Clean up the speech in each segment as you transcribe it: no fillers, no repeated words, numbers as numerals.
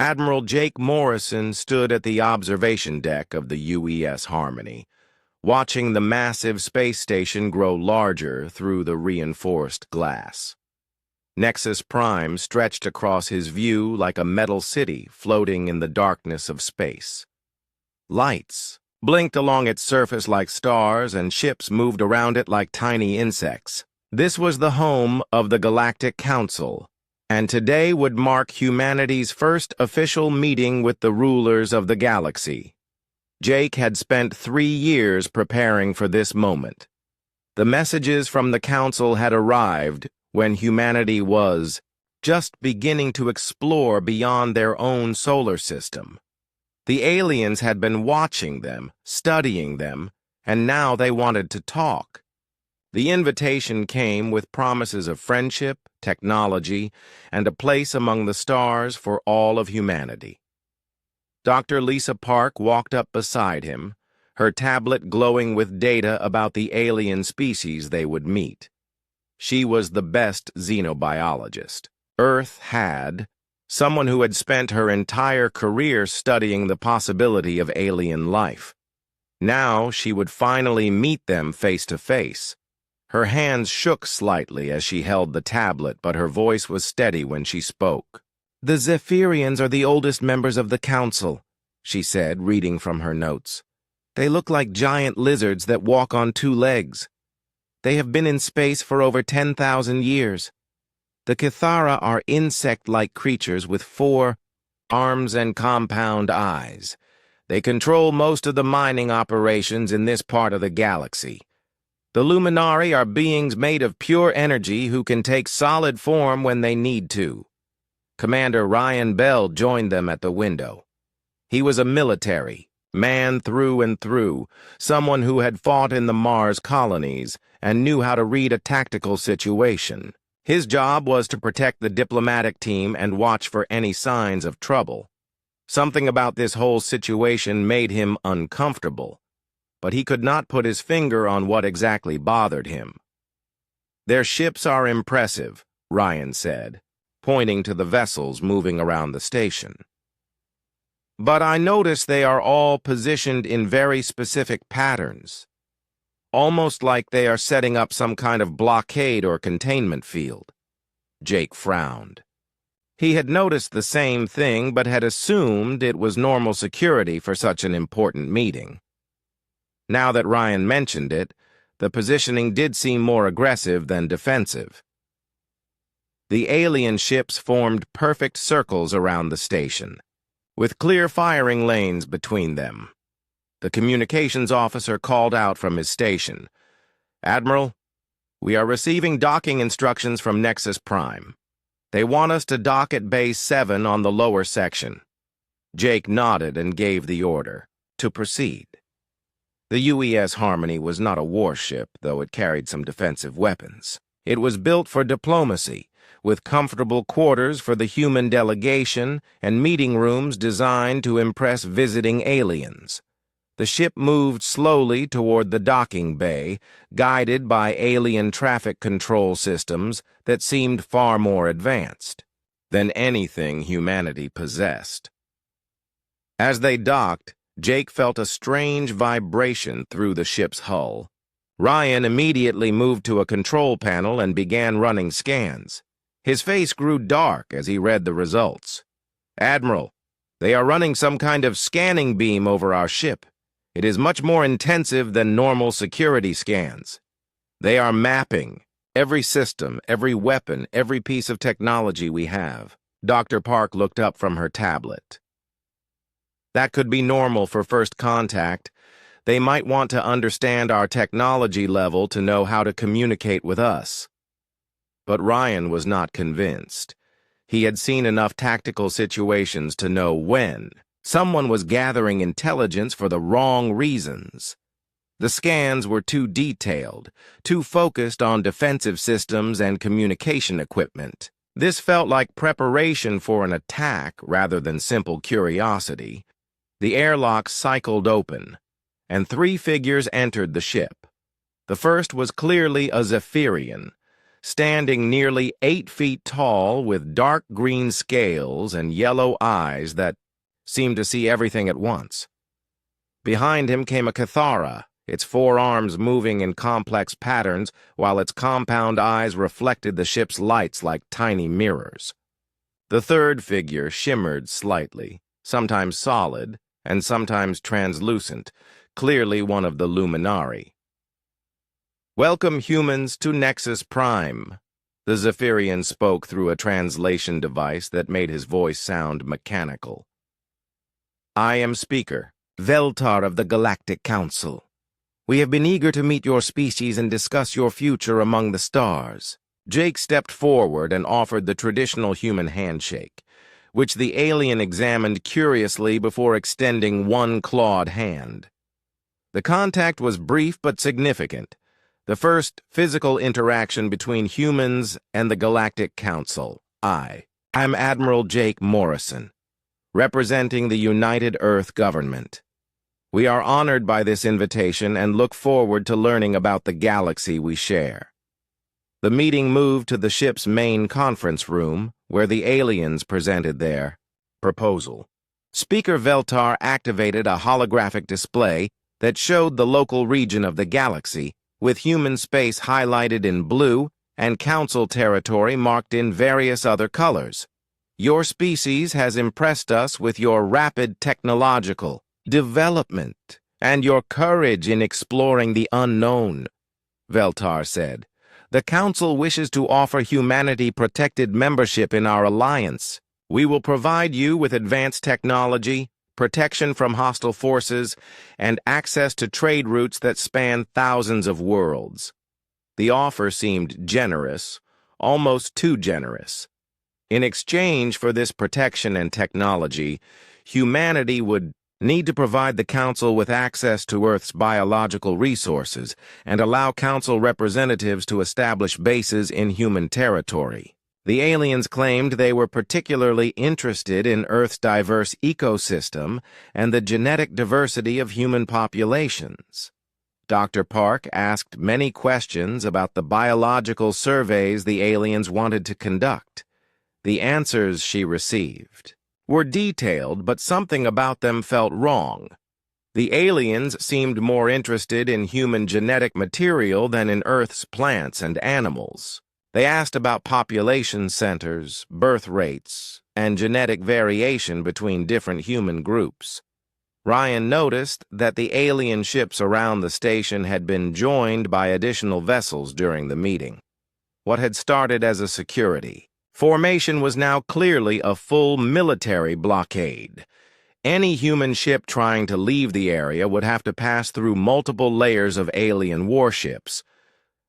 Admiral Jake Morrison stood at the observation deck of the UES Harmony, watching the massive space station grow larger through the reinforced glass. Nexus Prime stretched across his view like a metal city floating in the darkness of space. Lights blinked along its surface like stars, and ships moved around it like tiny insects. This was the home of the Galactic Council, and today would mark humanity's first official meeting with the rulers of the galaxy. Jake had spent 3 years preparing for this moment. The messages from the Council had arrived when humanity was just beginning to explore beyond their own solar system. The aliens had been watching them, studying them, and now they wanted to talk. The invitation came with promises of friendship, technology, and a place among the stars for all of humanity. Dr. Lisa Park walked up beside him, her tablet glowing with data about the alien species they would meet. She was the best xenobiologist Earth had, someone who had spent her entire career studying the possibility of alien life. Now she would finally meet them face to face. Her hands shook slightly as she held the tablet, but her voice was steady when she spoke. "The Zephyrians are the oldest members of the Council," she said, reading from her notes. "They look like giant lizards that walk on 2 legs. They have been in space for over 10,000 years. The Cathara are insect-like creatures with 4 arms and compound eyes. They control most of the mining operations in this part of the galaxy. The Luminari are beings made of pure energy who can take solid form when they need to." Commander Ryan Bell joined them at the window. He was a military man through and through, someone who had fought in the Mars colonies and knew how to read a tactical situation. His job was to protect the diplomatic team and watch for any signs of trouble. Something about this whole situation made him uncomfortable, but he could not put his finger on what exactly bothered him. "Their ships are impressive," Ryan said, pointing to the vessels moving around the station. "But I notice they are all positioned in very specific patterns, almost like they are setting up some kind of blockade or containment field." Jake frowned. He had noticed the same thing, but had assumed it was normal security for such an important meeting. Now that Ryan mentioned it, the positioning did seem more aggressive than defensive. The alien ships formed perfect circles around the station, with clear firing lanes between them. The communications officer called out from his station, "Admiral, we are receiving docking instructions from Nexus Prime. They want us to dock at Base 7 on the lower section." Jake nodded and gave the order to proceed. The UES Harmony was not a warship, though it carried some defensive weapons. It was built for diplomacy, with comfortable quarters for the human delegation and meeting rooms designed to impress visiting aliens. The ship moved slowly toward the docking bay, guided by alien traffic control systems that seemed far more advanced than anything humanity possessed. As they docked, Jake felt a strange vibration through the ship's hull. Ryan immediately moved to a control panel and began running scans. His face grew dark as he read the results. "Admiral, they are running some kind of scanning beam over our ship. It is much more intensive than normal security scans. They are mapping every system, every weapon, every piece of technology we have." Dr. Park looked up from her tablet. "That could be normal for first contact. They might want to understand our technology level to know how to communicate with us." But Ryan was not convinced. He had seen enough tactical situations to know when someone was gathering intelligence for the wrong reasons. The scans were too detailed, too focused on defensive systems and communication equipment. This felt like preparation for an attack rather than simple curiosity. The airlock cycled open, and 3 figures entered the ship. The first was clearly a Zephyrian, standing nearly 8 feet tall with dark green scales and yellow eyes that seemed to see everything at once. Behind him came a Cathara, its 4 arms moving in complex patterns while its compound eyes reflected the ship's lights like tiny mirrors. The third figure shimmered slightly, sometimes solid and sometimes translucent, clearly one of the Luminari. "Welcome, humans, to Nexus Prime," the Zephyrian spoke through a translation device that made his voice sound mechanical. "I am Speaker, Veltar of the Galactic Council. We have been eager to meet your species and discuss your future among the stars." Jake stepped forward and offered the traditional human handshake, which the alien examined curiously before extending one clawed hand. The contact was brief but significant, the first physical interaction between humans and the Galactic Council. I am Admiral Jake Morrison, representing the United Earth Government. We are honored by this invitation and look forward to learning about the galaxy we share. The meeting moved to the ship's main conference room, where the aliens presented their proposal. Speaker Veltar activated a holographic display that showed the local region of the galaxy, with human space highlighted in blue and council territory marked in various other colors. "Your species has impressed us with your rapid technological development and your courage in exploring the unknown," Veltar said. "The Council wishes to offer humanity protected membership in our alliance. We will provide you with advanced technology, protection from hostile forces, and access to trade routes that span thousands of worlds." The offer seemed generous, almost too generous. In exchange for this protection and technology, humanity would need to provide the Council with access to Earth's biological resources and allow Council representatives to establish bases in human territory. The aliens claimed they were particularly interested in Earth's diverse ecosystem and the genetic diversity of human populations. Dr. Park asked many questions about the biological surveys the aliens wanted to conduct. The answers she received were detailed, but something about them felt wrong. The aliens seemed more interested in human genetic material than in Earth's plants and animals. They asked about population centers, birth rates, and genetic variation between different human groups. Ryan noticed that the alien ships around the station had been joined by additional vessels during the meeting. What had started as a security formation was now clearly a full military blockade. Any human ship trying to leave the area would have to pass through multiple layers of alien warships.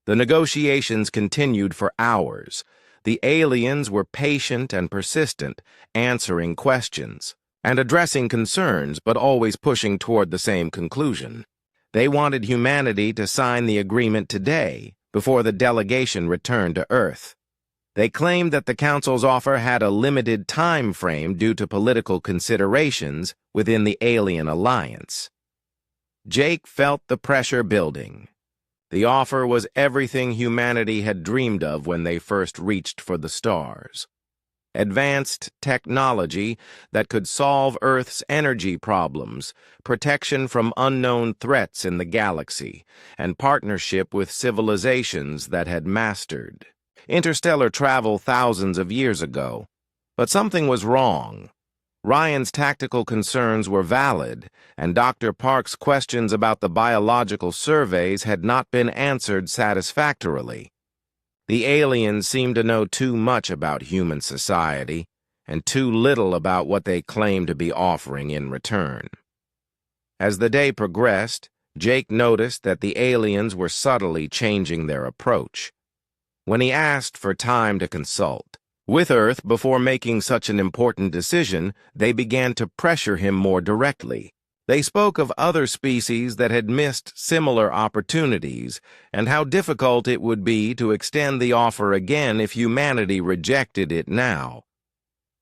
The negotiations continued for hours. The aliens were patient and persistent, answering questions and addressing concerns, but always pushing toward the same conclusion. They wanted humanity to sign the agreement today, before the delegation returned to Earth. They claimed that the Council's offer had a limited time frame due to political considerations within the alien alliance. Jake felt the pressure building. The offer was everything humanity had dreamed of when they first reached for the stars. Advanced technology that could solve Earth's energy problems, protection from unknown threats in the galaxy, and partnership with civilizations that had mastered interstellar travel thousands of years ago. But something was wrong. Ryan's tactical concerns were valid, and Dr. Park's questions about the biological surveys had not been answered satisfactorily. The aliens seemed to know too much about human society, and too little about what they claimed to be offering in return. As the day progressed, Jake noticed that the aliens were subtly changing their approach. When he asked for time to consult with Earth before making such an important decision, they began to pressure him more directly. They spoke of other species that had missed similar opportunities and how difficult it would be to extend the offer again if humanity rejected it now.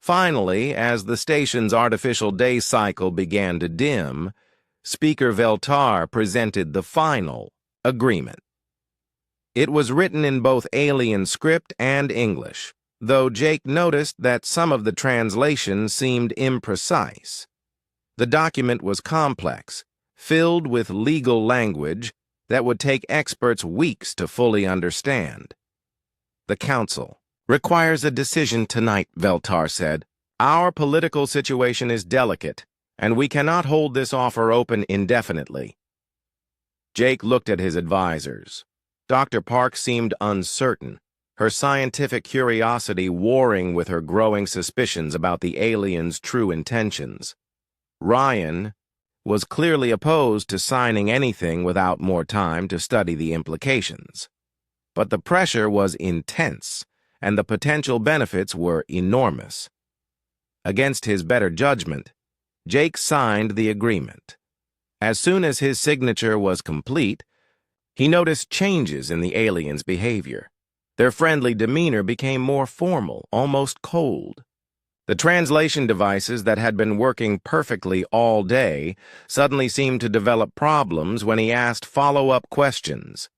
Finally, as the station's artificial day cycle began to dim, Speaker Veltar presented the final agreement. It was written in both alien script and English, though Jake noticed that some of the translation seemed imprecise. The document was complex, filled with legal language that would take experts weeks to fully understand. The Council requires a decision tonight, Veltar said. Our political situation is delicate, and we cannot hold this offer open indefinitely. Jake looked at his advisors. Dr. Park seemed uncertain, her scientific curiosity warring with her growing suspicions about the aliens' true intentions. Ryan was clearly opposed to signing anything without more time to study the implications. But the pressure was intense, and the potential benefits were enormous. Against his better judgment, Jake signed the agreement. As soon as his signature was complete, he noticed changes in the aliens' behavior. Their friendly demeanor became more formal, almost cold. The translation devices that had been working perfectly all day suddenly seemed to develop problems when he asked follow-up questions.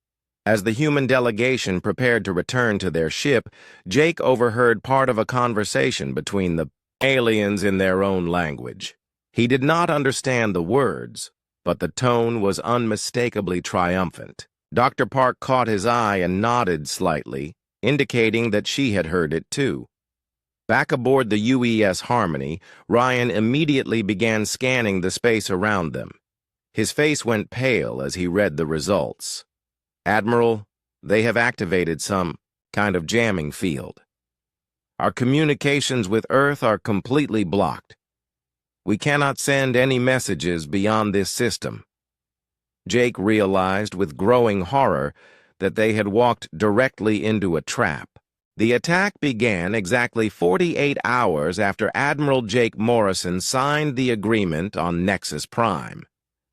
As the human delegation prepared to return to their ship, Jake overheard part of a conversation between the aliens in their own language. He did not understand the words, but the tone was unmistakably triumphant. Dr. Park caught his eye and nodded slightly, indicating that she had heard it too. Back aboard the UES Harmony, Ryan immediately began scanning the space around them. His face went pale as he read the results. Admiral, they have activated some kind of jamming field. Our communications with Earth are completely blocked. We cannot send any messages beyond this system. Jake realized with growing horror that they had walked directly into a trap. The attack began exactly 48 hours after Admiral Jake Morrison signed the agreement on Nexus Prime.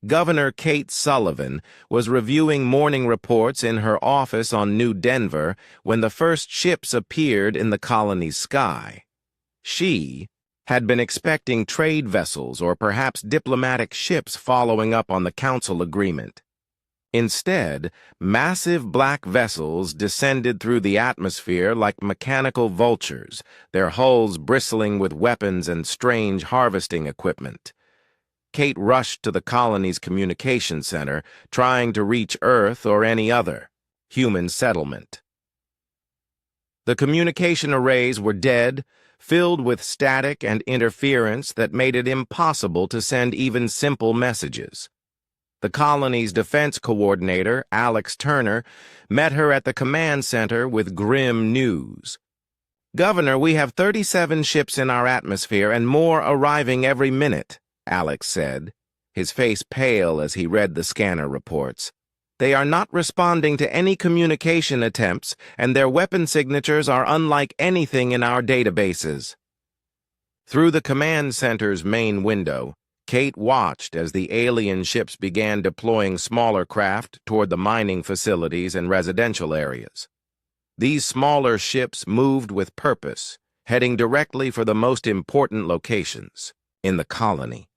Governor Kate Sullivan was reviewing morning reports in her office on New Denver when the first ships appeared in the colony's sky. She had been expecting trade vessels or perhaps diplomatic ships following up on the Council agreement. Instead, massive black vessels descended through the atmosphere like mechanical vultures, their hulls bristling with weapons and strange harvesting equipment. Kate rushed to the colony's communication center, trying to reach Earth or any other human settlement. The communication arrays were dead, filled with static and interference that made it impossible to send even simple messages. The colony's defense coordinator, Alex Turner, met her at the command center with grim news. "Governor, we have 37 ships in our atmosphere and more arriving every minute," Alex said, his face pale as he read the scanner reports. "They are not responding to any communication attempts, and their weapon signatures are unlike anything in our databases." Through the command center's main window, Kate watched as the alien ships began deploying smaller craft toward the mining facilities and residential areas. These smaller ships moved with purpose, heading directly for the most important locations in the colony.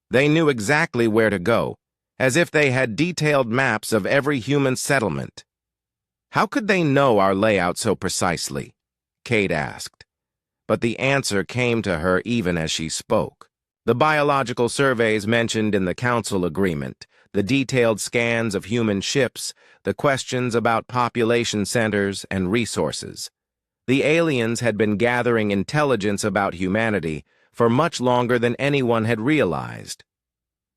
They knew exactly where to go, as if they had detailed maps of every human settlement. "How could they know our layout so precisely?" Kate asked. But the answer came to her even as she spoke. The biological surveys mentioned in the Council agreement, the detailed scans of human ships, the questions about population centers and resources. The aliens had been gathering intelligence about humanity for much longer than anyone had realized.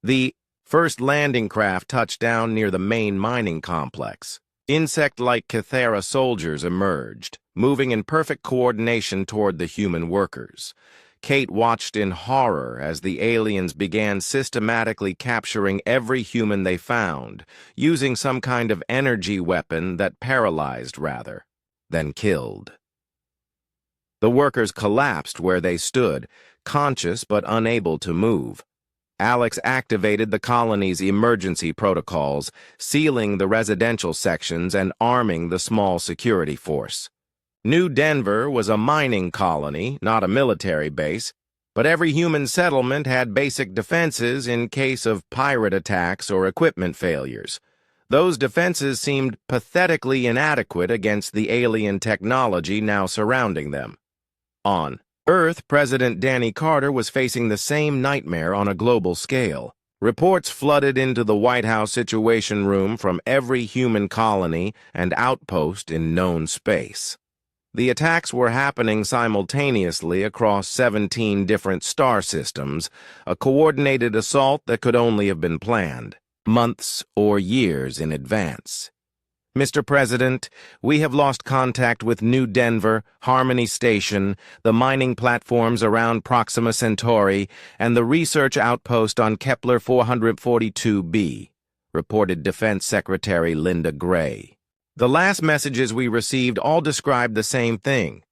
The first landing craft touched down near the main mining complex. Insect-like Cathera soldiers emerged, moving in perfect coordination toward the human workers. Kate watched in horror as the aliens began systematically capturing every human they found, using some kind of energy weapon that paralyzed rather than killed. The workers collapsed where they stood, conscious but unable to move. Alex activated the colony's emergency protocols, sealing the residential sections and arming the small security force. New Denver was a mining colony, not a military base, but every human settlement had basic defenses in case of pirate attacks or equipment failures. Those defenses seemed pathetically inadequate against the alien technology now surrounding them. On Earth, President Danny Carter was facing the same nightmare on a global scale. Reports flooded into the White House Situation Room from every human colony and outpost in known space. The attacks were happening simultaneously across 17 different star systems, a coordinated assault that could only have been planned months or years in advance. Mr. President, we have lost contact with New Denver, Harmony Station, the mining platforms around Proxima Centauri, and the research outpost on Kepler 442b, reported Defense Secretary Linda Gray. The last messages we received all described the same thing: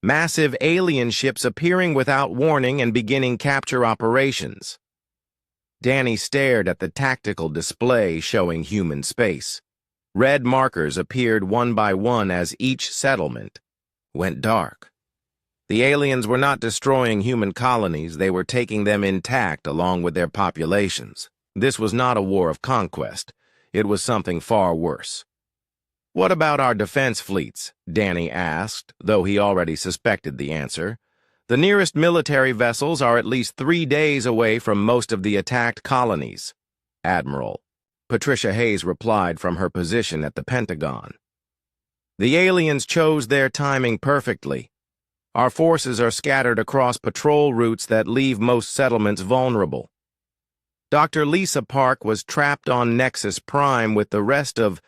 massive alien ships appearing without warning and beginning capture operations. Danny stared at the tactical display showing human space. Red markers appeared one by one as each settlement went dark. The aliens were not destroying human colonies, they were taking them intact along with their populations. This was not a war of conquest. It was something far worse. "What about our defense fleets?" Danny asked, though he already suspected the answer. "The nearest military vessels are at least 3 days away from most of the attacked colonies." Admiral Patricia Hayes replied from her position at the Pentagon. "The aliens chose their timing perfectly. Our forces are scattered across patrol routes that leave most settlements vulnerable. Dr. Lisa Park was trapped on Nexus Prime with the rest of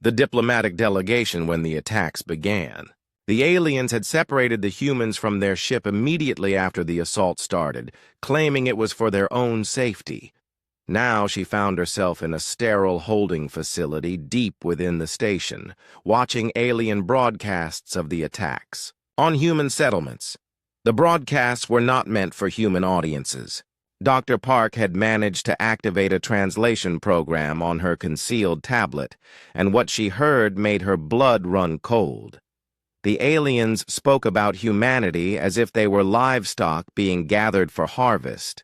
the diplomatic delegation when the attacks began. The aliens had separated the humans from their ship immediately after the assault started, claiming it was for their own safety. Now she found herself in a sterile holding facility deep within the station, watching alien broadcasts of the attacks on human settlements. The broadcasts were not meant for human audiences. Dr. Park had managed to activate a translation program on her concealed tablet, and what she heard made her blood run cold. The aliens spoke about humanity as if they were livestock being gathered for harvest.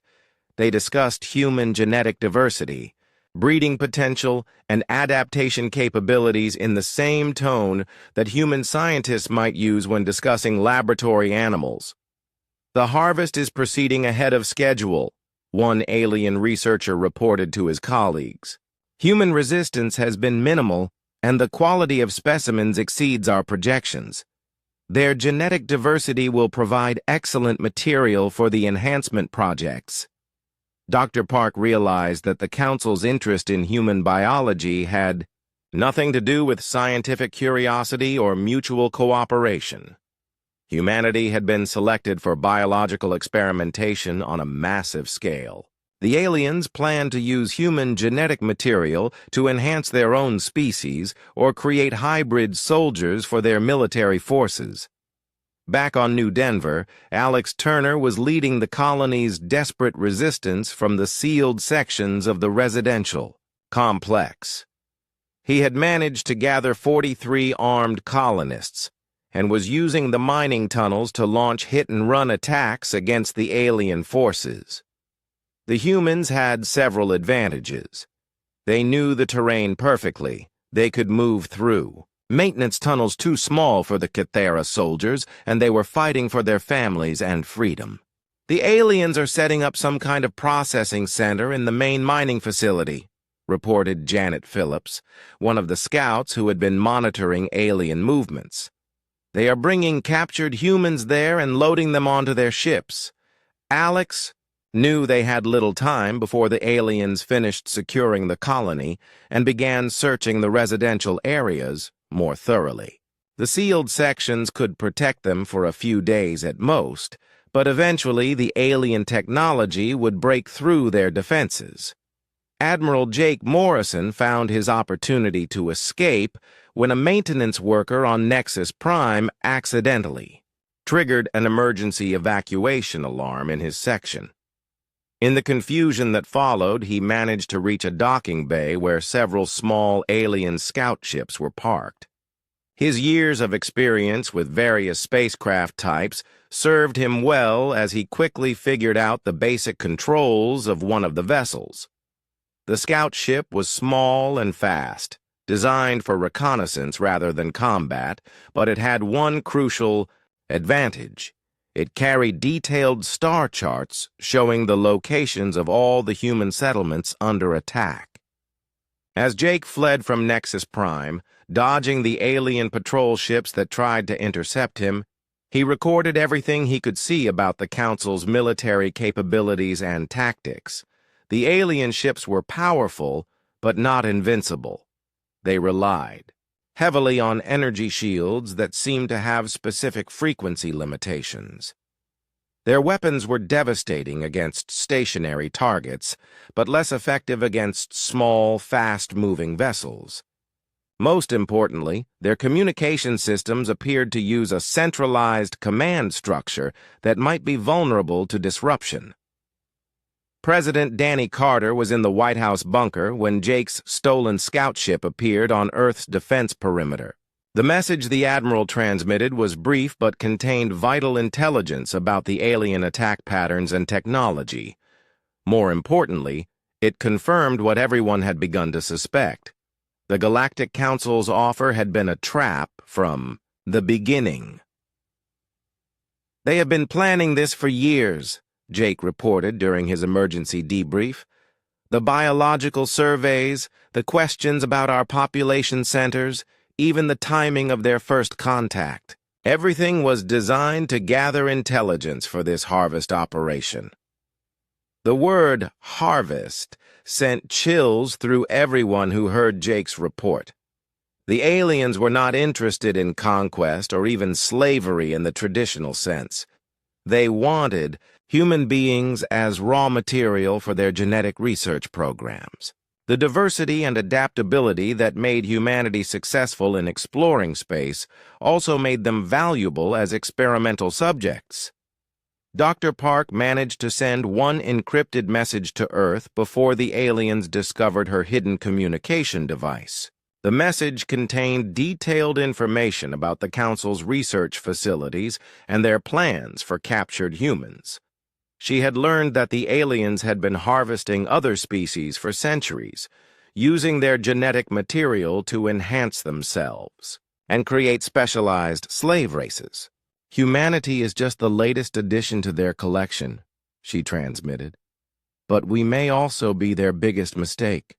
They discussed human genetic diversity, breeding potential, and adaptation capabilities in the same tone that human scientists might use when discussing laboratory animals. "The harvest is proceeding ahead of schedule," one alien researcher reported to his colleagues. "Human resistance has been minimal, and the quality of specimens exceeds our projections. Their genetic diversity will provide excellent material for the enhancement projects." Dr. Park realized that the Council's interest in human biology had nothing to do with scientific curiosity or mutual cooperation. Humanity had been selected for biological experimentation on a massive scale. The aliens planned to use human genetic material to enhance their own species or create hybrid soldiers for their military forces. Back on New Denver, Alex Turner was leading the colony's desperate resistance from the sealed sections of the residential complex. He had managed to gather 43 armed colonists and was using the mining tunnels to launch hit-and-run attacks against the alien forces. The humans had several advantages. They knew the terrain perfectly. They could move through maintenance tunnels too small for the Cathera soldiers, and they were fighting for their families and freedom. "The aliens are setting up some kind of processing center in the main mining facility," reported Janet Phillips, one of the scouts who had been monitoring alien movements. "They are bringing captured humans there and loading them onto their ships." Alex knew they had little time before the aliens finished securing the colony and began searching the residential areas more thoroughly. The sealed sections could protect them for a few days at most, but eventually the alien technology would break through their defenses. Admiral Jake Morrison found his opportunity to escape when a maintenance worker on Nexus Prime accidentally triggered an emergency evacuation alarm in his section. In the confusion that followed, he managed to reach a docking bay where several small alien scout ships were parked. His years of experience with various spacecraft types served him well as he quickly figured out the basic controls of one of the vessels. The scout ship was small and fast, designed for reconnaissance rather than combat, but it had one crucial advantage. It carried detailed star charts showing the locations of all the human settlements under attack. As Jake fled from Nexus Prime, dodging the alien patrol ships that tried to intercept him, he recorded everything he could see about the Council's military capabilities and tactics. The alien ships were powerful, but not invincible. They relied heavily on energy shields that seemed to have specific frequency limitations. Their weapons were devastating against stationary targets, but less effective against small, fast-moving vessels. Most importantly, their communication systems appeared to use a centralized command structure that might be vulnerable to disruption. President Danny Carter was in the White House bunker when Jake's stolen scout ship appeared on Earth's defense perimeter. The message the Admiral transmitted was brief but contained vital intelligence about the alien attack patterns and technology. More importantly, it confirmed what everyone had begun to suspect. The Galactic Council's offer had been a trap from the beginning. "They have been planning this for years," Jake reported during his emergency debrief. "The biological surveys, the questions about our population centers, even the timing of their first contact. Everything was designed to gather intelligence for this harvest operation." The word harvest sent chills through everyone who heard Jake's report. The aliens were not interested in conquest or even slavery in the traditional sense. They wanted human beings as raw material for their genetic research programs. The diversity and adaptability that made humanity successful in exploring space also made them valuable as experimental subjects. Dr. Park managed to send one encrypted message to Earth before the aliens discovered her hidden communication device. The message contained detailed information about the Council's research facilities and their plans for captured humans. She had learned that the aliens had been harvesting other species for centuries, using their genetic material to enhance themselves and create specialized slave races. "Humanity is just the latest addition to their collection," she transmitted. "But we may also be their biggest mistake.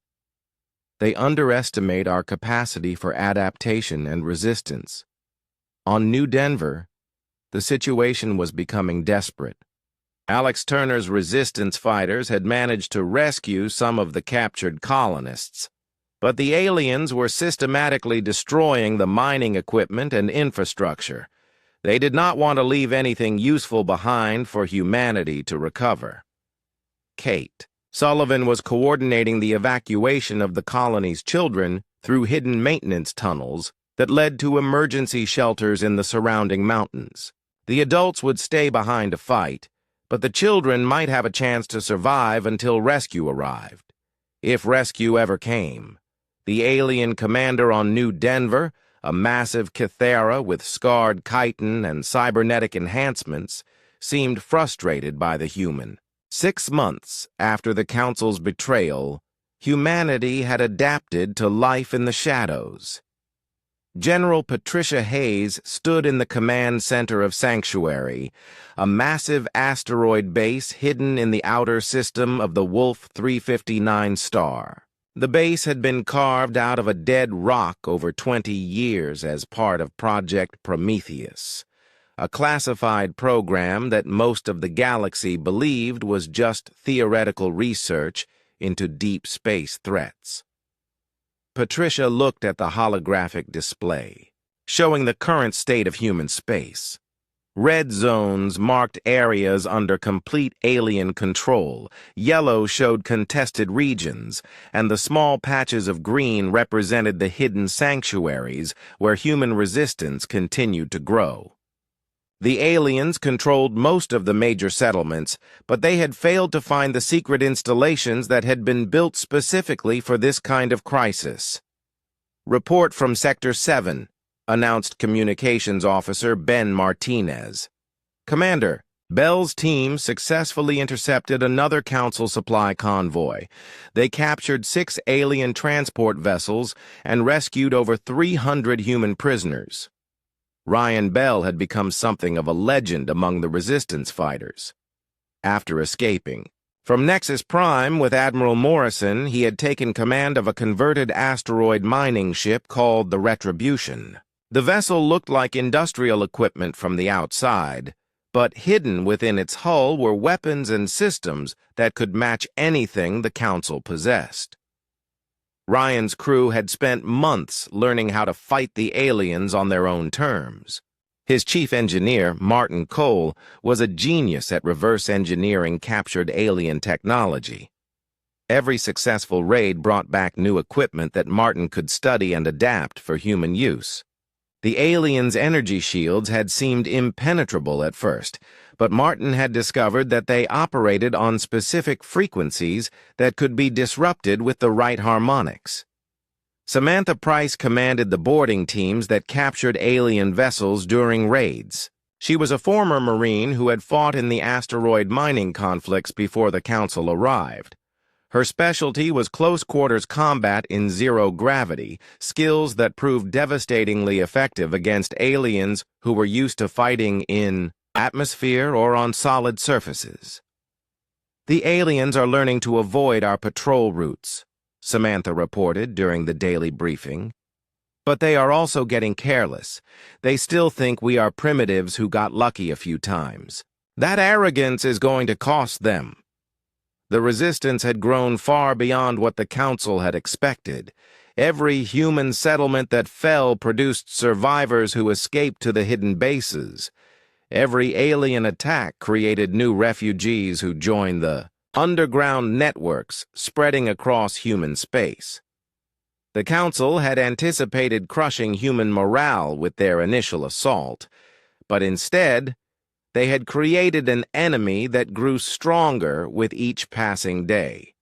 They underestimate our capacity for adaptation and resistance." On New Denver, the situation was becoming desperate. Alex Turner's resistance fighters had managed to rescue some of the captured colonists, but the aliens were systematically destroying the mining equipment and infrastructure. They did not want to leave anything useful behind for humanity to recover. Kate Sullivan was coordinating the evacuation of the colony's children through hidden maintenance tunnels that led to emergency shelters in the surrounding mountains. The adults would stay behind to fight, but the children might have a chance to survive until rescue arrived. If rescue ever came. The alien commander on New Denver, a massive Kythera with scarred chitin and cybernetic enhancements, seemed frustrated by the human. 6 months after the Council's betrayal, humanity had adapted to life in the shadows. General Patricia Hayes stood in the command center of Sanctuary, a massive asteroid base hidden in the outer system of the Wolf 359 star. The base had been carved out of a dead rock over 20 years as part of Project Prometheus, a classified program that most of the galaxy believed was just theoretical research into deep space threats. Patricia looked at the holographic display, showing the current state of human space. Red zones marked areas under complete alien control, yellow showed contested regions, and the small patches of green represented the hidden sanctuaries where human resistance continued to grow. The aliens controlled most of the major settlements, but they had failed to find the secret installations that had been built specifically for this kind of crisis. "Report from Sector 7, announced Communications Officer Ben Martinez. "Commander, Bell's team successfully intercepted another Council supply convoy. They captured 6 alien transport vessels and rescued over 300 human prisoners. Ryan Bell had become something of a legend among the Resistance fighters. After escaping from Nexus Prime with Admiral Morrison, he had taken command of a converted asteroid mining ship called the Retribution. The vessel looked like industrial equipment from the outside, but hidden within its hull were weapons and systems that could match anything the Council possessed. Ryan's crew had spent months learning how to fight the aliens on their own terms. His chief engineer, Martin Cole, was a genius at reverse engineering captured alien technology. Every successful raid brought back new equipment that Martin could study and adapt for human use. The aliens' energy shields had seemed impenetrable at first, but Martin had discovered that they operated on specific frequencies that could be disrupted with the right harmonics. Samantha Price commanded the boarding teams that captured alien vessels during raids. She was a former Marine who had fought in the asteroid mining conflicts before the Council arrived. Her specialty was close-quarters combat in zero gravity, skills that proved devastatingly effective against aliens who were used to fighting in atmosphere or on solid surfaces. "The aliens are learning to avoid our patrol routes," Samantha reported during the daily briefing. "But they are also getting careless. They still think we are primitives who got lucky a few times. That arrogance is going to cost them." The Resistance had grown far beyond what the Council had expected. Every human settlement that fell produced survivors who escaped to the hidden bases. Every alien attack created new refugees who joined the underground networks spreading across human space. The Council had anticipated crushing human morale with their initial assault, but instead, they had created an enemy that grew stronger with each passing day.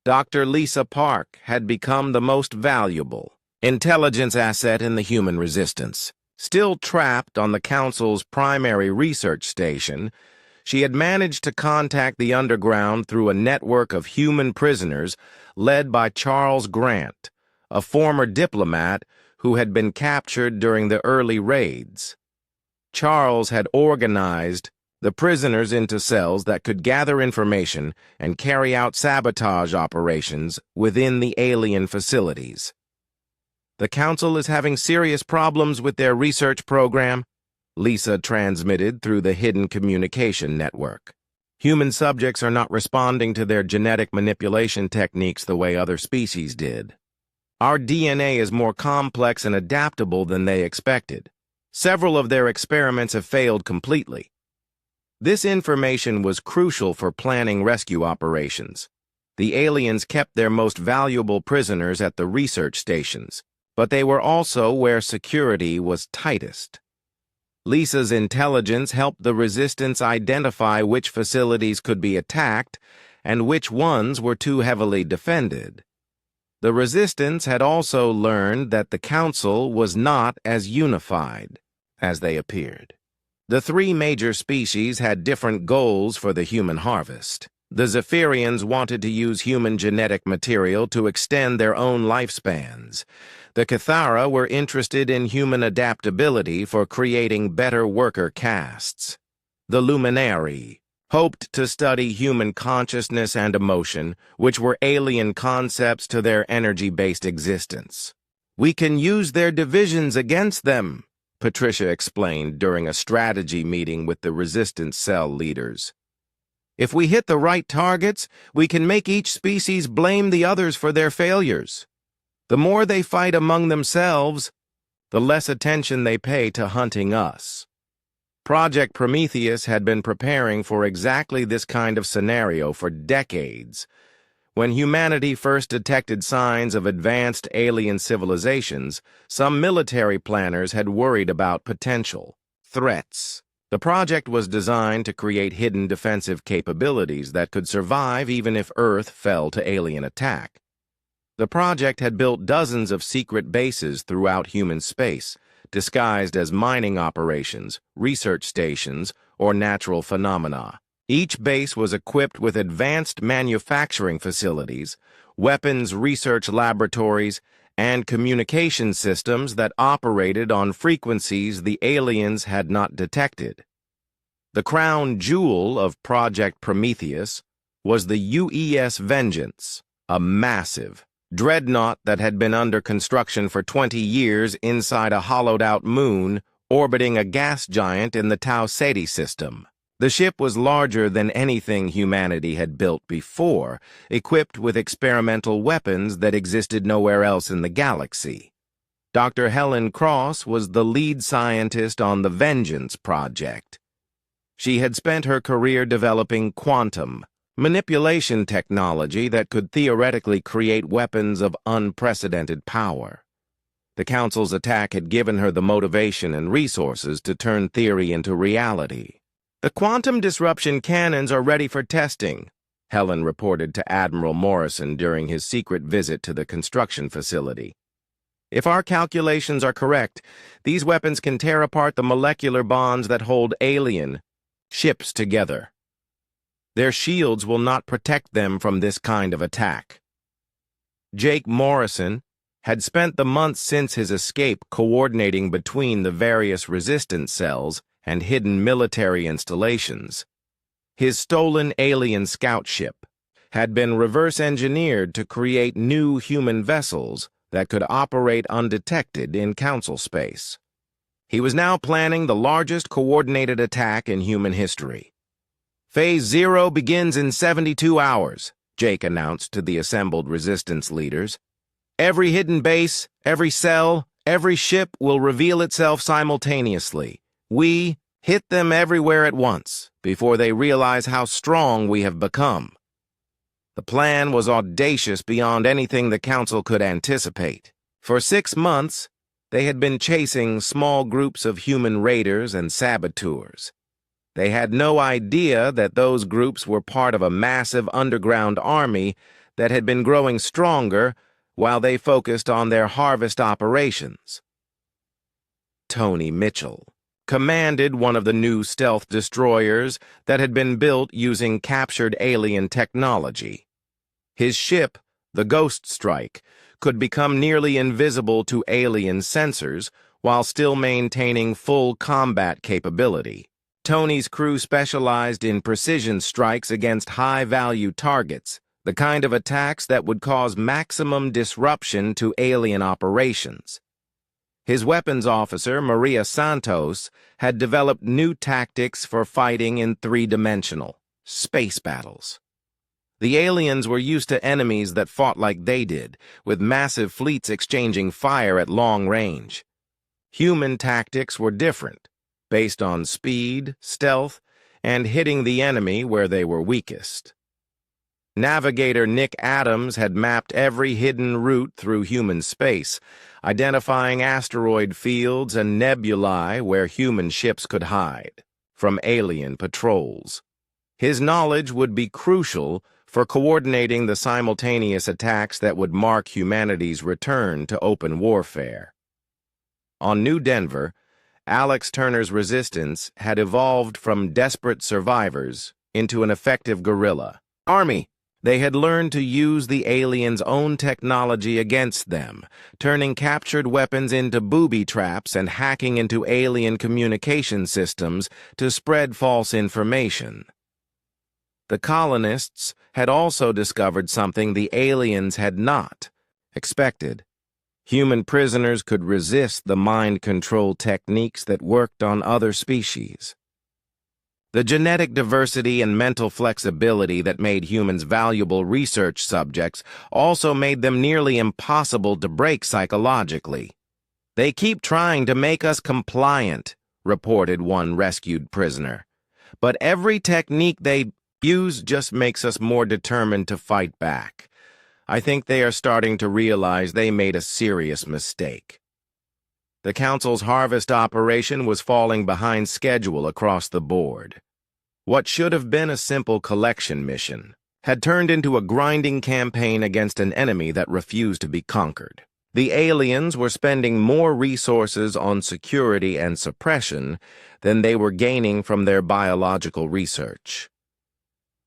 Dr. Lisa Park had become the most valuable intelligence asset in the human resistance. Still trapped on the Council's primary research station, she had managed to contact the underground through a network of human prisoners led by Charles Grant, a former diplomat who had been captured during the early raids. Charles had organized the prisoners into cells that could gather information and carry out sabotage operations within the alien facilities. "The Council is having serious problems with their research program," Lisa transmitted through the hidden communication network. "Human subjects are not responding to their genetic manipulation techniques the way other species did. Our DNA is more complex and adaptable than they expected. Several of their experiments have failed completely." This information was crucial for planning rescue operations. The aliens kept their most valuable prisoners at the research stations, but they were also where security was tightest. Lisa's intelligence helped the Resistance identify which facilities could be attacked and which ones were too heavily defended. The Resistance had also learned that the Council was not as unified as they appeared. The 3 major species had different goals for the human harvest. The Zephyrians wanted to use human genetic material to extend their own lifespans. The Cathara were interested in human adaptability for creating better worker castes. The Luminari hoped to study human consciousness and emotion, which were alien concepts to their energy-based existence. "We can use their divisions against them," Patricia explained during a strategy meeting with the Resistance cell leaders. "If we hit the right targets, we can make each species blame the others for their failures. The more they fight among themselves, the less attention they pay to hunting us." Project Prometheus had been preparing for exactly this kind of scenario for decades. When humanity first detected signs of advanced alien civilizations, some military planners had worried about potential threats. The project was designed to create hidden defensive capabilities that could survive even if Earth fell to alien attack. The project had built dozens of secret bases throughout human space, disguised as mining operations, research stations, or natural phenomena. Each base was equipped with advanced manufacturing facilities, weapons research laboratories, and communication systems that operated on frequencies the aliens had not detected. The crown jewel of Project Prometheus was the UES Vengeance, a massive dreadnought that had been under construction for 20 years inside a hollowed-out moon orbiting a gas giant in the Tau Ceti system. The ship was larger than anything humanity had built before, equipped with experimental weapons that existed nowhere else in the galaxy. Dr. Helen Cross was the lead scientist on the Vengeance project. She had spent her career developing quantum manipulation technology that could theoretically create weapons of unprecedented power. The Council's attack had given her the motivation and resources to turn theory into reality. "The quantum disruption cannons are ready for testing," Helen reported to Admiral Morrison during his secret visit to the construction facility. "If our calculations are correct, these weapons can tear apart the molecular bonds that hold alien ships together. Their shields will not protect them from this kind of attack." Jake Morrison had spent the months since his escape coordinating between the various resistance cells and hidden military installations. His stolen alien scout ship had been reverse-engineered to create new human vessels that could operate undetected in Council space. He was now planning the largest coordinated attack in human history. "Phase 0 begins in 72 hours, Jake announced to the assembled resistance leaders. "Every hidden base, every cell, every ship will reveal itself simultaneously. We hit them everywhere at once, before they realize how strong we have become." The plan was audacious beyond anything the Council could anticipate. For 6 months, they had been chasing small groups of human raiders and saboteurs. They had no idea that those groups were part of a massive underground army that had been growing stronger while they focused on their harvest operations. Tony Mitchell commanded one of the new stealth destroyers that had been built using captured alien technology. His ship, the Ghost Strike, could become nearly invisible to alien sensors while still maintaining full combat capability. Tony's crew specialized in precision strikes against high-value targets, the kind of attacks that would cause maximum disruption to alien operations. His weapons officer, Maria Santos, had developed new tactics for fighting in three-dimensional space battles. The aliens were used to enemies that fought like they did, with massive fleets exchanging fire at long range. Human tactics were different, based on speed, stealth, and hitting the enemy where they were weakest. Navigator Nick Adams had mapped every hidden route through human space, identifying asteroid fields and nebulae where human ships could hide from alien patrols. His knowledge would be crucial for coordinating the simultaneous attacks that would mark humanity's return to open warfare. On New Denver, Alex Turner's resistance had evolved from desperate survivors into an effective guerrilla army. They had learned to use the aliens' own technology against them, turning captured weapons into booby traps and hacking into alien communication systems to spread false information. The colonists had also discovered something the aliens had not expected. Human prisoners could resist the mind control techniques that worked on other species. The genetic diversity and mental flexibility that made humans valuable research subjects also made them nearly impossible to break psychologically. "They keep trying to make us compliant," reported one rescued prisoner. "But every technique they use just makes us more determined to fight back. I think they are starting to realize they made a serious mistake." The Council's harvest operation was falling behind schedule across the board. What should have been a simple collection mission had turned into a grinding campaign against an enemy that refused to be conquered. The aliens were spending more resources on security and suppression than they were gaining from their biological research.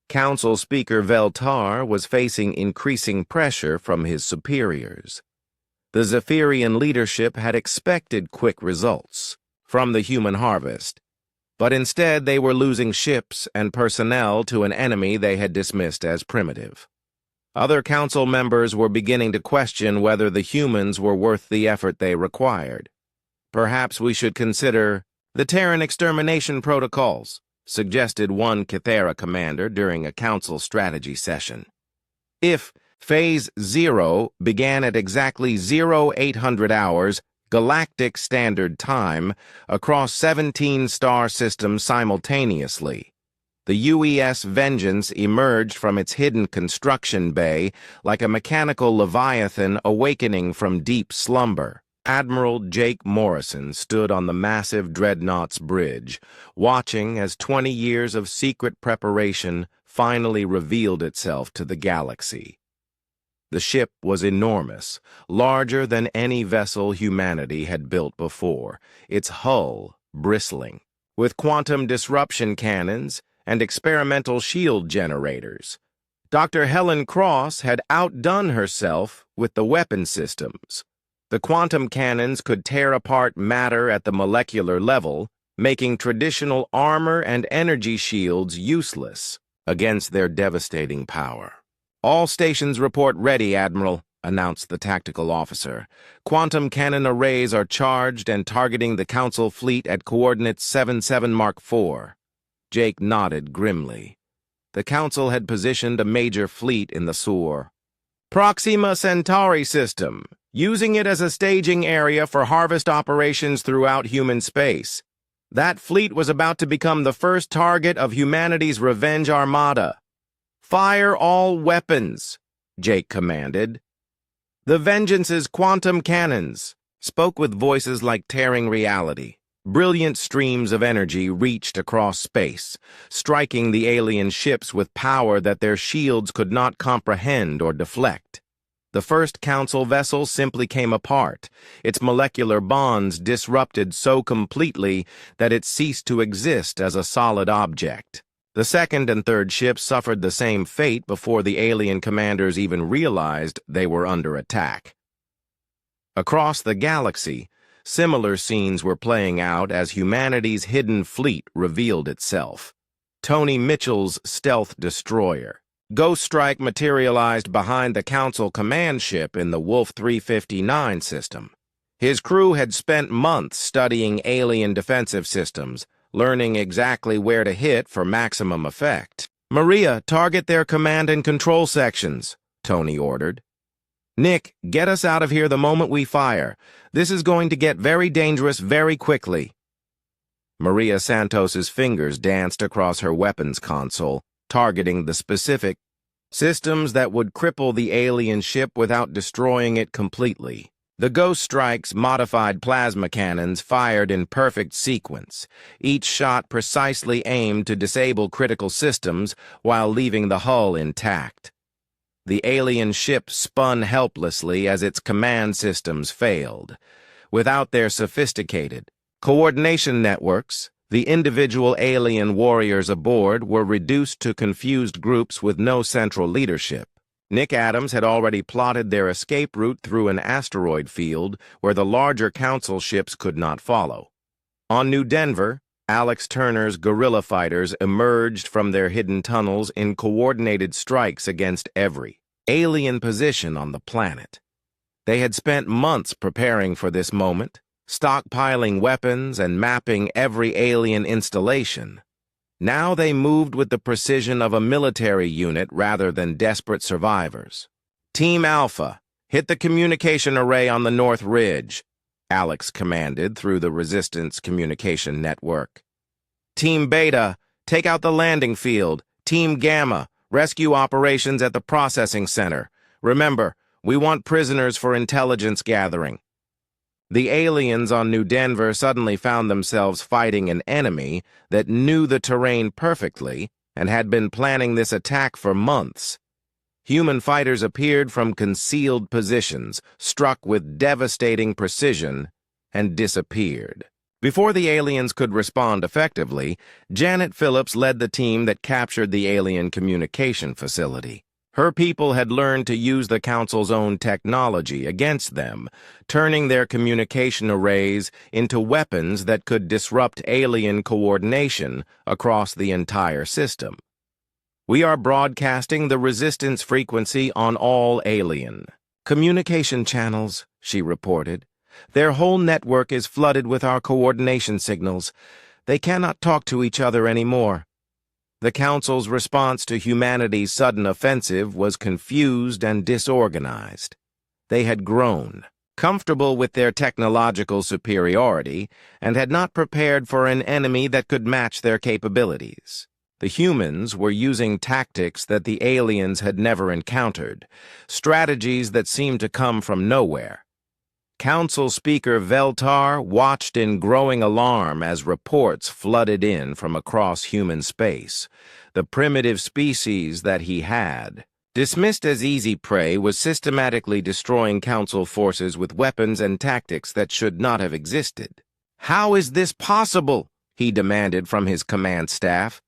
Council Speaker Veltar was facing increasing pressure from his superiors. The Zephyrian leadership had expected quick results from the human harvest, but instead they were losing ships and personnel to an enemy they had dismissed as primitive. Other council members were beginning to question whether the humans were worth the effort they required. "Perhaps we should consider the Terran extermination protocols," suggested one Cathera commander during a council strategy session. If Phase 0 began at exactly 0800 hours Galactic Standard Time across 17 star systems simultaneously, the UES Vengeance emerged from its hidden construction bay like a mechanical leviathan awakening from deep slumber. Admiral Jake Morrison stood on the massive Dreadnought's bridge, watching as 20 years of secret preparation finally revealed itself to the galaxy. The ship was enormous, larger than any vessel humanity had built before, its hull bristling with quantum disruption cannons and experimental shield generators. Dr. Helen Cross had outdone herself with the weapon systems. The quantum cannons could tear apart matter at the molecular level, making traditional armor and energy shields useless against their devastating power. "All stations report ready, Admiral," announced the tactical officer. "Quantum cannon arrays are charged and targeting the Council fleet at coordinates 77 Mark IV. Jake nodded grimly. The Council had positioned a major fleet in the SOAR. Proxima Centauri system, using it as a staging area for harvest operations throughout human space. That fleet was about to become the first target of humanity's revenge armada. Fire all weapons, Jake commanded. The Vengeance's quantum cannons spoke with voices like tearing reality. Brilliant streams of energy reached across space, striking the alien ships with power that their shields could not comprehend or deflect. The first Council vessel simply came apart, its molecular bonds disrupted so completely that it ceased to exist as a solid object. The second and third ships suffered the same fate before the alien commanders even realized they were under attack. Across the galaxy, similar scenes were playing out as humanity's hidden fleet revealed itself. Tony Mitchell's stealth destroyer, Ghost Strike, materialized behind the Council command ship in the Wolf 359 system. His crew had spent months studying alien defensive systems, learning exactly where to hit for maximum effect. "Maria, target their command and control sections," Tony ordered. "Nick, get us out of here the moment we fire. This is going to get very dangerous very quickly." Maria Santos's fingers danced across her weapons console, targeting the specific systems that would cripple the alien ship without destroying it completely. The Ghost Strike's modified plasma cannons fired in perfect sequence, each shot precisely aimed to disable critical systems while leaving the hull intact. The alien ship spun helplessly as its command systems failed. Without their sophisticated coordination networks, the individual alien warriors aboard were reduced to confused groups with no central leadership. Nick Adams had already plotted their escape route through an asteroid field where the larger Council ships could not follow. On New Denver, Alex Turner's guerrilla fighters emerged from their hidden tunnels in coordinated strikes against every alien position on the planet. They had spent months preparing for this moment, stockpiling weapons and mapping every alien installation. Now they moved with the precision of a military unit rather than desperate survivors. "Team Alpha, hit the communication array on the North Ridge," Alex commanded through the Resistance communication network. "Team Beta, take out the landing field. Team Gamma, rescue operations at the processing center. Remember, we want prisoners for intelligence gathering." The aliens on New Denver suddenly found themselves fighting an enemy that knew the terrain perfectly and had been planning this attack for months. Human fighters appeared from concealed positions, struck with devastating precision, and disappeared. Before the aliens could respond effectively, Janet Phillips led the team that captured the alien communication facility. Her people had learned to use the Council's own technology against them, turning their communication arrays into weapons that could disrupt alien coordination across the entire system. We are broadcasting the resistance frequency on all alien communication channels, she reported. Their whole network is flooded with our coordination signals. They cannot talk to each other anymore. The Council's response to humanity's sudden offensive was confused and disorganized. They had grown, comfortable with their technological superiority, and had not prepared for an enemy that could match their capabilities. The humans were using tactics that the aliens had never encountered, strategies that seemed to come from nowhere. Council Speaker Veltar watched in growing alarm as reports flooded in from across human space. The primitive species that he had, dismissed as easy prey, was systematically destroying Council forces with weapons and tactics that should not have existed. "How is this possible?" he demanded from his command staff.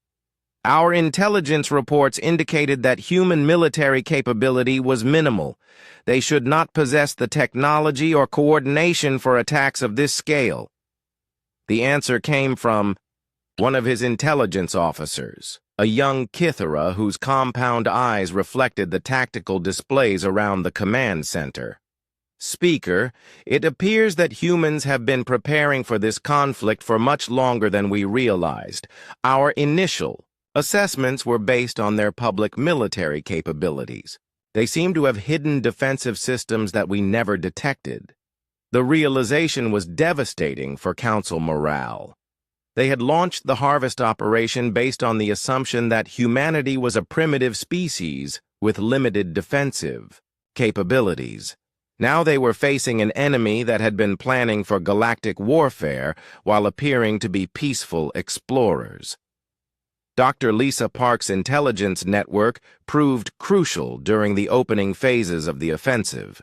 "Our intelligence reports indicated that human military capability was minimal. They should not possess the technology or coordination for attacks of this scale." The answer came from one of his intelligence officers, a young Kithara whose compound eyes reflected the tactical displays around the command center. "Speaker, it appears that humans have been preparing for this conflict for much longer than we realized. Our initial assessments were based on their public military capabilities. They seem to have hidden defensive systems that we never detected." The realization was devastating for Council morale. They had launched the harvest operation based on the assumption that humanity was a primitive species with limited defensive capabilities. Now they were facing an enemy that had been planning for galactic warfare while appearing to be peaceful explorers. Dr. Lisa Park's intelligence network proved crucial during the opening phases of the offensive.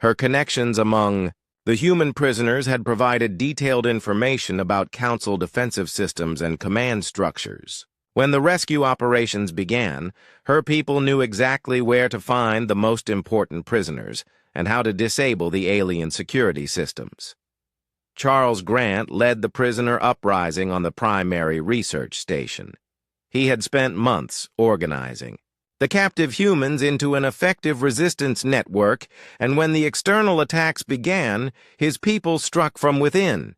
Her connections among the human prisoners had provided detailed information about Council defensive systems and command structures. When the rescue operations began, her people knew exactly where to find the most important prisoners and how to disable the alien security systems. Charles Grant led the prisoner uprising on the primary research station. He had spent months organizing the captive humans into an effective resistance network, and when the external attacks began, his people struck from within.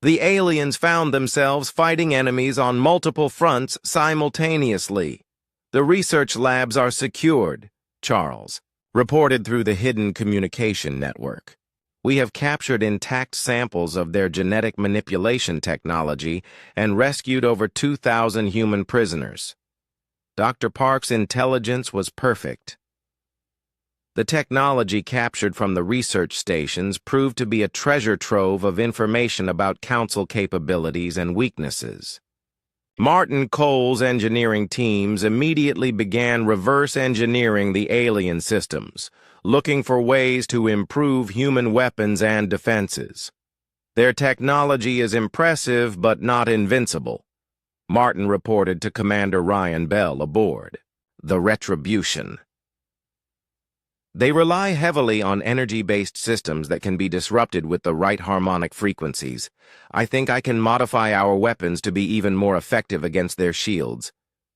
The aliens found themselves fighting enemies on multiple fronts simultaneously. "The research labs are secured," Charles reported through the hidden communication network. "We have captured intact samples of their genetic manipulation technology and rescued over 2,000 human prisoners." Dr. Park's intelligence was perfect. The technology captured from the research stations proved to be a treasure trove of information about Council capabilities and weaknesses. Martin Cole's engineering teams immediately began reverse engineering the alien systems, looking for ways to improve human weapons and defenses. "Their technology is impressive but not invincible," Martin reported to Commander Ryan Bell aboard the Retribution. "They rely heavily on energy-based systems that can be disrupted with the right harmonic frequencies. I think I can modify our weapons to be even more effective against their shields."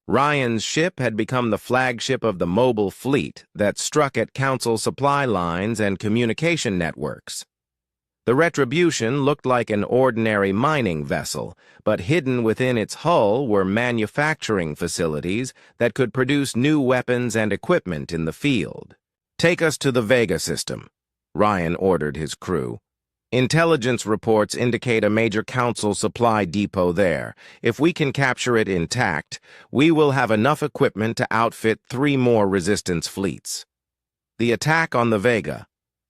Ryan's ship had become the flagship of the mobile fleet that struck at Council supply lines and communication networks. The Retribution looked like an ordinary mining vessel, but hidden within its hull were manufacturing facilities that could produce new weapons and equipment in the field. "Take us to the Vega system," Ryan ordered his crew. "Intelligence reports indicate a major Council supply depot there. If we can capture it intact, we will have enough equipment to outfit 3 more resistance fleets." The attack on the Vega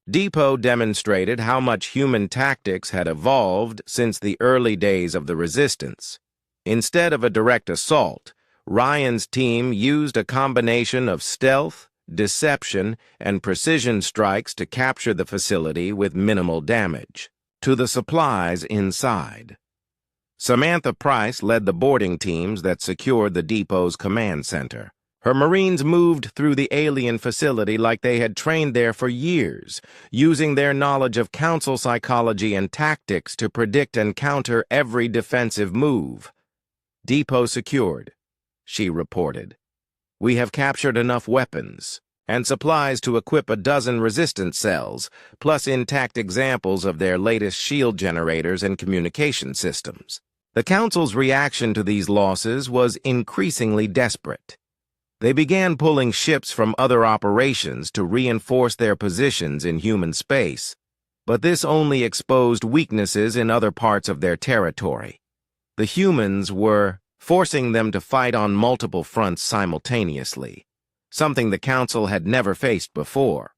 depot demonstrated how much human tactics had evolved since the early days of the Resistance. Instead of a direct assault, Ryan's team used a combination of stealth, deception, and precision strikes to capture the facility with minimal damage. To the supplies inside. Samantha Price led the boarding teams that secured the depot's command center. Her Marines moved through the alien facility like they had trained there for years, using their knowledge of council psychology and tactics to predict and counter every defensive move. "Depot secured," she reported. "We have captured enough weapons and supplies to equip a dozen resistance cells, plus intact examples of their latest shield generators and communication systems." The Council's reaction to these losses was increasingly desperate. They began pulling ships from other operations to reinforce their positions in human space, but this only exposed weaknesses in other parts of their territory. The humans were forcing them to fight on multiple fronts simultaneously, something the Council had never faced before.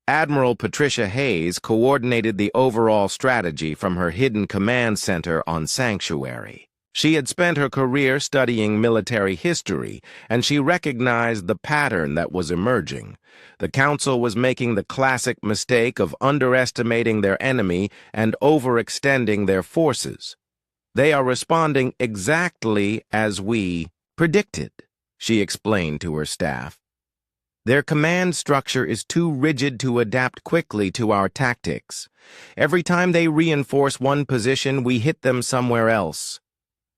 Admiral Patricia Hayes coordinated the overall strategy from her hidden command center on Sanctuary. She had spent her career studying military history, and she recognized the pattern that was emerging. The Council was making the classic mistake of underestimating their enemy and overextending their forces. "They are responding exactly as we predicted," she explained to her staff. "Their command structure is too rigid to adapt quickly to our tactics. Every time they reinforce one position, we hit them somewhere else."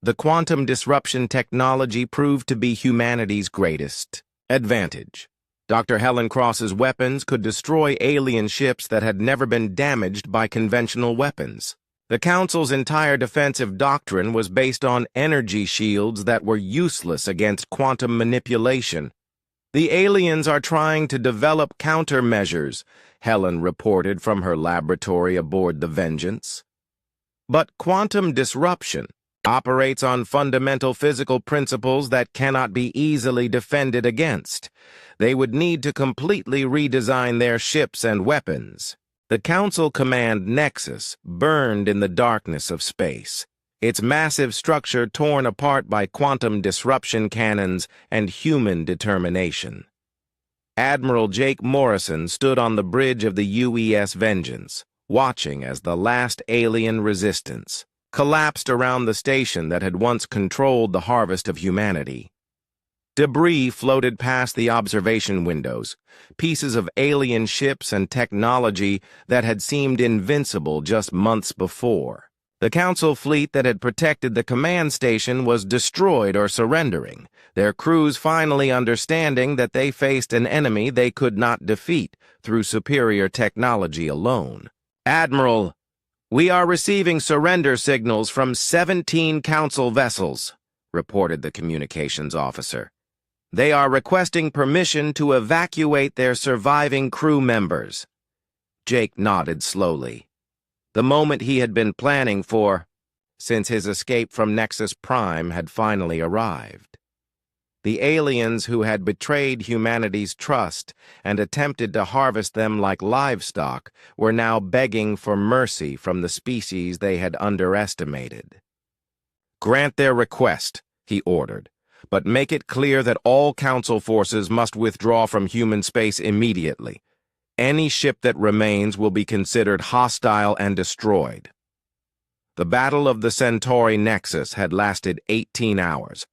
The quantum disruption technology proved to be humanity's greatest advantage. Dr. Helen Cross's weapons could destroy alien ships that had never been damaged by conventional weapons. The Council's entire defensive doctrine was based on energy shields that were useless against quantum manipulation. "The aliens are trying to develop countermeasures," Helen reported from her laboratory aboard the Vengeance. "But quantum disruption operates on fundamental physical principles that cannot be easily defended against. They would need to completely redesign their ships and weapons." The Council Command Nexus burned in the darkness of space, its massive structure torn apart by quantum disruption cannons and human determination. Admiral Jake Morrison stood on the bridge of the UES Vengeance, watching as the last alien resistance collapsed around the station that had once controlled the harvest of humanity. Debris floated past the observation windows, pieces of alien ships and technology that had seemed invincible just months before. The Council fleet that had protected the command station was destroyed or surrendering, their crews finally understanding that they faced an enemy they could not defeat through superior technology alone. "Admiral, we are receiving surrender signals from 17 Council vessels," reported the communications officer. "They are requesting permission to evacuate their surviving crew members." Jake nodded slowly. The moment he had been planning for, since his escape from Nexus Prime had finally arrived. The aliens who had betrayed humanity's trust and attempted to harvest them like livestock were now begging for mercy from the species they had underestimated. "Grant their request," he ordered, "but make it clear that all Council forces must withdraw from human space immediately. Any ship that remains will be considered hostile and destroyed." The Battle of the Centauri Nexus had lasted 18 hours,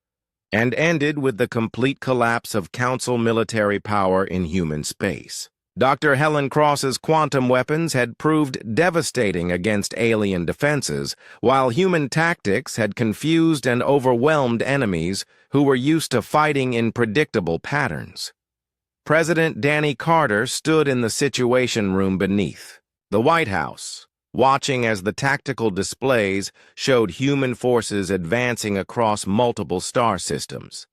and ended with the complete collapse of Council military power in human space. Dr. Helen Cross's quantum weapons had proved devastating against alien defenses, while human tactics had confused and overwhelmed enemies who were used to fighting in predictable patterns. President Danny Carter stood in the Situation Room beneath the White House, watching as the tactical displays showed human forces advancing across multiple star systems.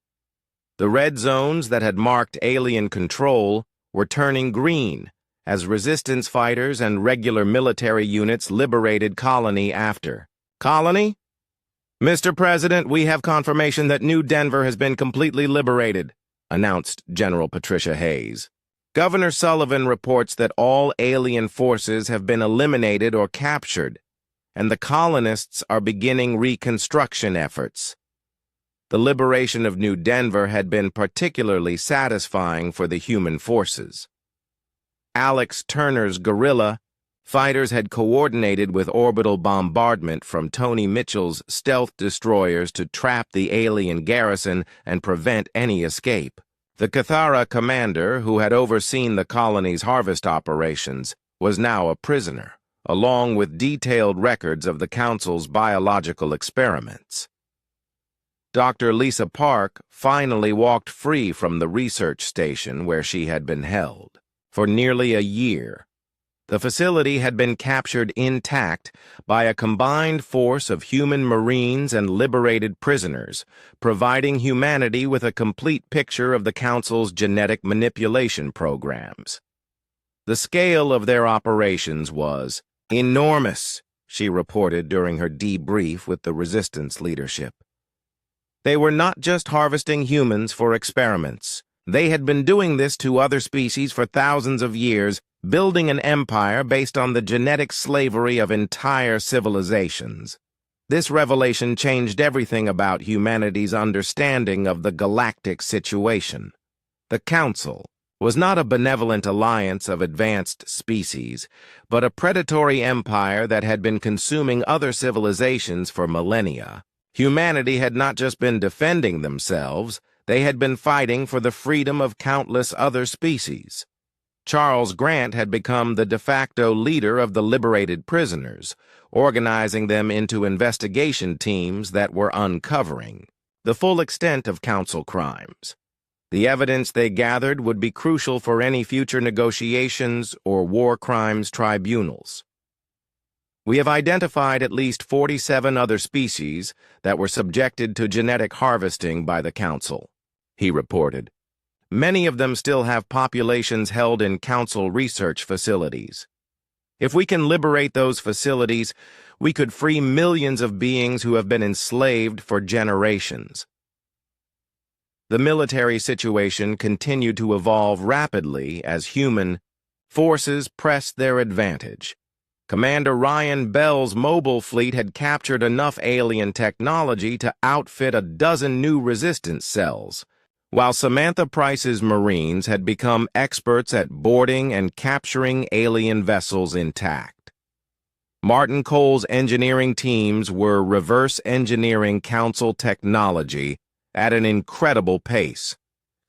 The red zones that had marked alien control were turning green as resistance fighters and regular military units liberated colony after colony. "Mr. President, we have confirmation that New Denver has been completely liberated," announced General Patricia Hayes. "Governor Sullivan reports that all alien forces have been eliminated or captured, and the colonists are beginning reconstruction efforts." The liberation of New Denver had been particularly satisfying for the human forces. Alex Turner's guerrilla fighters had coordinated with orbital bombardment from Tony Mitchell's stealth destroyers to trap the alien garrison and prevent any escape. The Cathara commander, who had overseen the colony's harvest operations, was now a prisoner, along with detailed records of the Council's biological experiments. Dr. Lisa Park finally walked free from the research station where she had been held. For nearly a year, the facility had been captured intact by a combined force of human Marines and liberated prisoners, providing humanity with a complete picture of the Council's genetic manipulation programs. The scale of their operations was enormous, she reported during her debrief with the Resistance leadership. They were not just harvesting humans for experiments. They had been doing this to other species for thousands of years, building an empire based on the genetic slavery of entire civilizations. This revelation changed everything about humanity's understanding of the galactic situation. The Council was not a benevolent alliance of advanced species, but a predatory empire that had been consuming other civilizations for millennia. Humanity had not just been defending themselves, they had been fighting for the freedom of countless other species. Charles Grant had become the de facto leader of the liberated prisoners, organizing them into investigation teams that were uncovering the full extent of Council crimes. The evidence they gathered would be crucial for any future negotiations or war crimes tribunals. We have identified at least 47 other species that were subjected to genetic harvesting by the Council, he reported. Many of them still have populations held in Council research facilities. If we can liberate those facilities, we could free millions of beings who have been enslaved for generations. The military situation continued to evolve rapidly as human forces pressed their advantage. Commander Ryan Bell's mobile fleet had captured enough alien technology to outfit a dozen new resistance cells, while Samantha Price's Marines had become experts at boarding and capturing alien vessels intact. Martin Cole's engineering teams were reverse engineering Council technology at an incredible pace,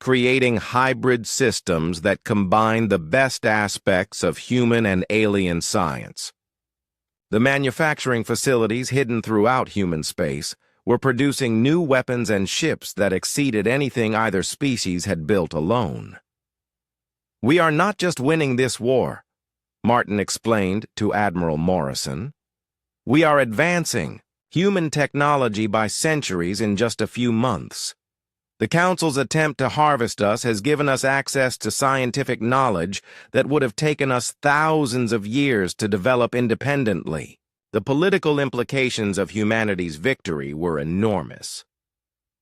creating hybrid systems that combine the best aspects of human and alien science. The manufacturing facilities hidden throughout human space were producing new weapons and ships that exceeded anything either species had built alone. "We are not just winning this war," Martin explained to Admiral Morrison. "We are advancing human technology by centuries in just a few months. The Council's attempt to harvest us has given us access to scientific knowledge that would have taken us thousands of years to develop independently." The political implications of humanity's victory were enormous.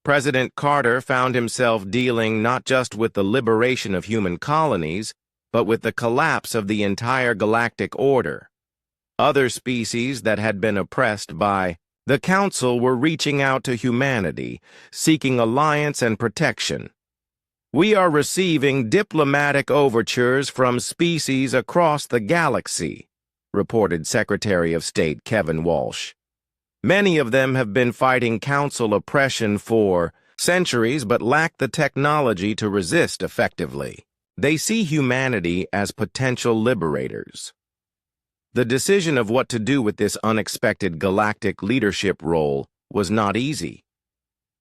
President Carter found himself dealing not just with the liberation of human colonies, but with the collapse of the entire galactic order. Other species that had been oppressed by the Council were reaching out to humanity, seeking alliance and protection. "We are receiving diplomatic overtures from species across the galaxy," reported Secretary of State Kevin Walsh. "Many of them have been fighting Council oppression for centuries but lack the technology to resist effectively. They see humanity as potential liberators." The decision of what to do with this unexpected galactic leadership role was not easy.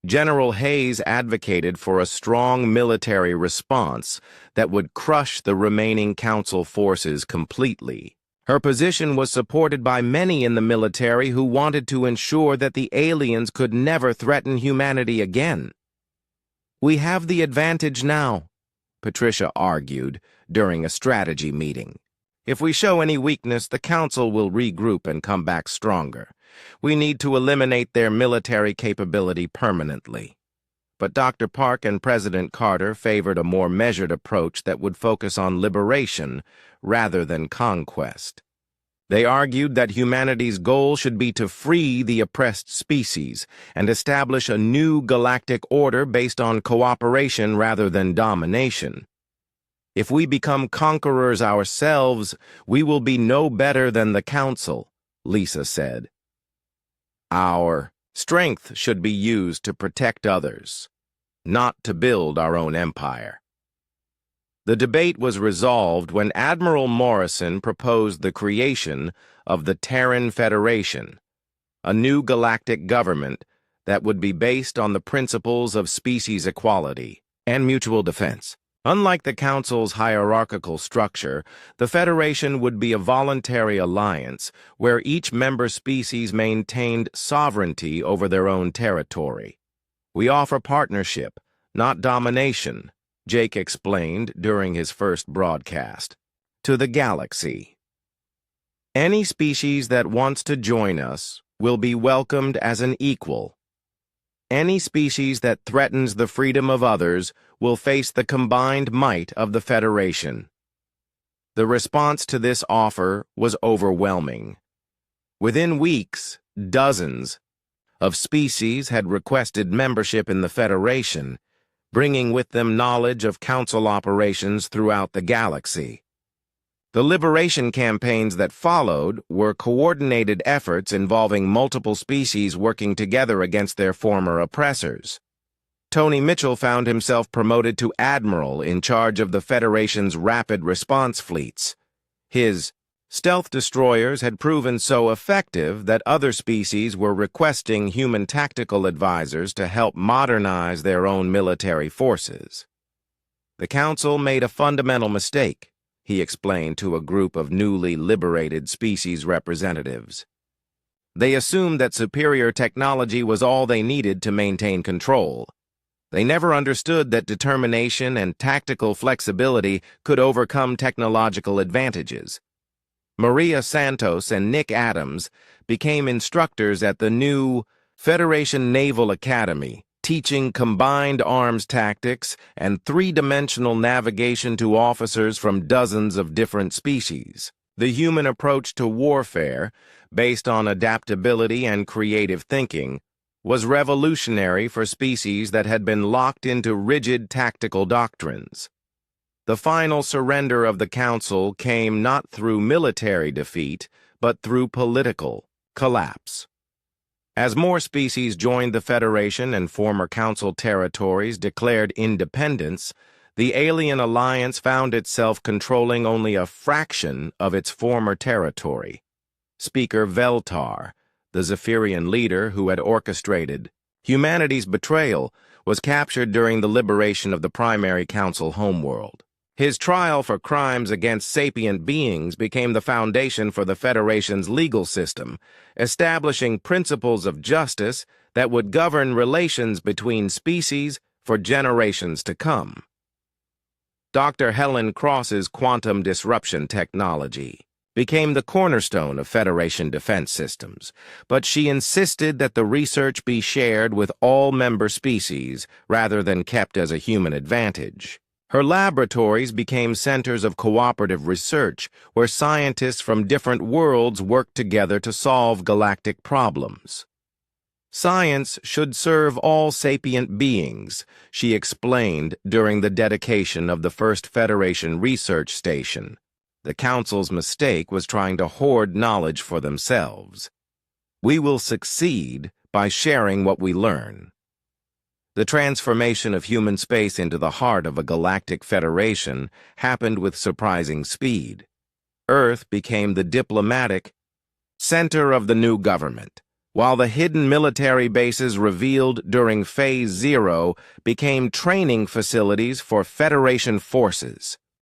General Hayes advocated for a strong military response that would crush the remaining Council forces completely. Her position was supported by many in the military who wanted to ensure that the aliens could never threaten humanity again. "We have the advantage now," Patricia argued during a strategy meeting. "If we show any weakness, the Council will regroup and come back stronger. We need to eliminate their military capability permanently." But Dr. Park and President Carter favored a more measured approach that would focus on liberation rather than conquest. They argued that humanity's goal should be to free the oppressed species and establish a new galactic order based on cooperation rather than domination. If we become conquerors ourselves, we will be no better than the Council, Lisa said. Our strength should be used to protect others, not to build our own empire. The debate was resolved when Admiral Morrison proposed the creation of the Terran Federation, a new galactic government that would be based on the principles of species equality and mutual defense. Unlike the Council's hierarchical structure, the Federation would be a voluntary alliance where each member species maintained sovereignty over their own territory. We offer partnership, not domination, Jake explained during his first broadcast, to the galaxy. Any species that wants to join us will be welcomed as an equal. Any species that threatens the freedom of others will face the combined might of the Federation. The response to this offer was overwhelming. Within weeks, dozens of species had requested membership in the Federation, bringing with them knowledge of Council operations throughout the galaxy. The liberation campaigns that followed were coordinated efforts involving multiple species working together against their former oppressors. Tony Mitchell found himself promoted to Admiral in charge of the Federation's rapid response fleets. His stealth destroyers had proven so effective that other species were requesting human tactical advisors to help modernize their own military forces. The Council made a fundamental mistake, he explained to a group of newly liberated species representatives. They assumed that superior technology was all they needed to maintain control. They never understood that determination and tactical flexibility could overcome technological advantages. Maria Santos and Nick Adams became instructors at the new Federation Naval Academy, teaching combined arms tactics and three-dimensional navigation to officers from dozens of different species. The human approach to warfare, based on adaptability and creative thinking, was revolutionary for species that had been locked into rigid tactical doctrines. The final surrender of the Council came not through military defeat, but through political collapse. As more species joined the Federation and former Council territories declared independence, the alien alliance found itself controlling only a fraction of its former territory. Speaker Veltar, the Zephyrian leader who had orchestrated humanity's betrayal, was captured during the liberation of the primary Council homeworld. His trial for crimes against sapient beings became the foundation for the Federation's legal system, establishing principles of justice that would govern relations between species for generations to come. Dr. Helen Cross's quantum disruption technology became the cornerstone of Federation defense systems, but she insisted that the research be shared with all member species rather than kept as a human advantage. Her laboratories became centers of cooperative research where scientists from different worlds worked together to solve galactic problems. Science should serve all sapient beings, she explained during the dedication of the first Federation research station. The Council's mistake was trying to hoard knowledge for themselves. We will succeed by sharing what we learn. The transformation of human space into the heart of a galactic federation happened with surprising speed. Earth became the diplomatic center of the new government, while the hidden military bases revealed during Phase 0 became training facilities for Federation forces.